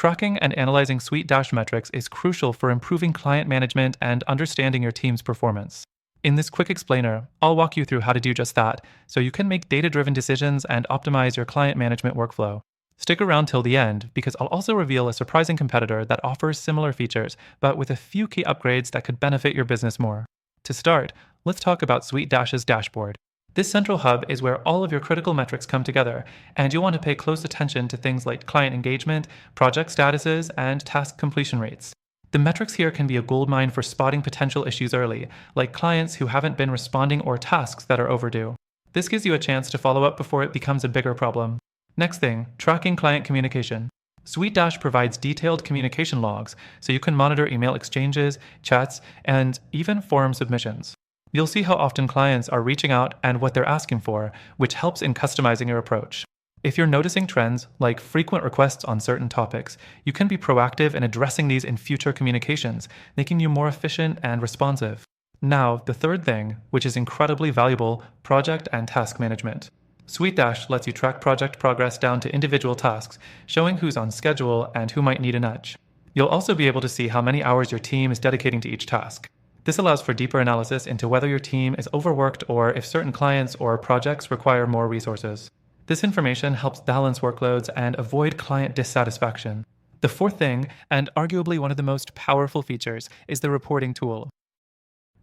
Tracking and analyzing SuiteDash metrics is crucial for improving client management and understanding your team's performance. In this quick explainer, I'll walk you through how to do just that, so you can make data-driven decisions and optimize your client management workflow. Stick around till the end, because I'll also reveal a surprising competitor that offers similar features, but with a few key upgrades that could benefit your business more. To start, let's talk about SuiteDash's dashboard. This central hub is where all of your critical metrics come together, and you'll want to pay close attention to things like client engagement, project statuses, and task completion rates. The metrics here can be a goldmine for spotting potential issues early, like clients who haven't been responding or tasks that are overdue. This gives you a chance to follow up before it becomes a bigger problem. Next thing, tracking client communication. SuiteDash provides detailed communication logs, so you can monitor email exchanges, chats, and even forum submissions. You'll see how often clients are reaching out and what they're asking for, which helps in customizing your approach. If you're noticing trends, like frequent requests on certain topics, you can be proactive in addressing these in future communications, making you more efficient and responsive. Now, the third thing, which is incredibly valuable, project and task management. SuiteDash lets you track project progress down to individual tasks, showing who's on schedule and who might need a nudge. You'll also be able to see how many hours your team is dedicating to each task. This allows for deeper analysis into whether your team is overworked or if certain clients or projects require more resources. This information helps balance workloads and avoid client dissatisfaction. The fourth thing, and arguably one of the most powerful features, is the reporting tool.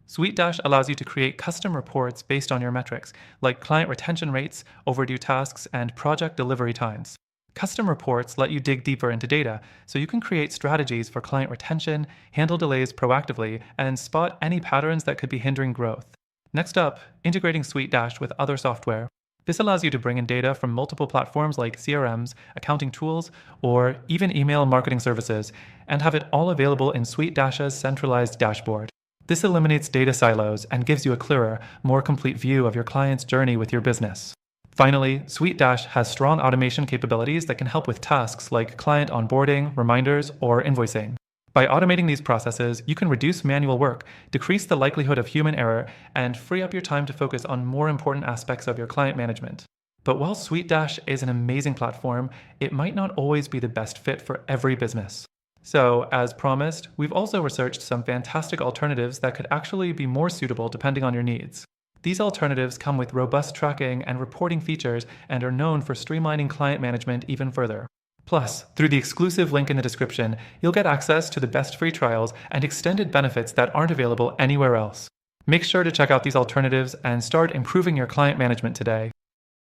SuiteDash allows you to create custom reports based on your metrics, like client retention rates, overdue tasks, and project delivery times. Custom reports let you dig deeper into data, so you can create strategies for client retention, handle delays proactively, and spot any patterns that could be hindering growth. Next up, integrating SuiteDash with other software. This allows you to bring in data from multiple platforms like CRMs, accounting tools, or even email marketing services, and have it all available in SuiteDash's centralized dashboard. This eliminates data silos and gives you a clearer, more complete view of your client's journey with your business. Finally, SuiteDash has strong automation capabilities that can help with tasks like client onboarding, reminders, or invoicing. By automating these processes, you can reduce manual work, decrease the likelihood of human error, and free up your time to focus on more important aspects of your client management. But while SuiteDash is an amazing platform, it might not always be the best fit for every business. So, as promised, we've also researched some fantastic alternatives that could actually be more suitable depending on your needs. These alternatives come with robust tracking and reporting features and are known for streamlining client management even further. Plus, through the exclusive link in the description, you'll get access to the best free trials and extended benefits that aren't available anywhere else. Make sure to check out these alternatives and start improving your client management today.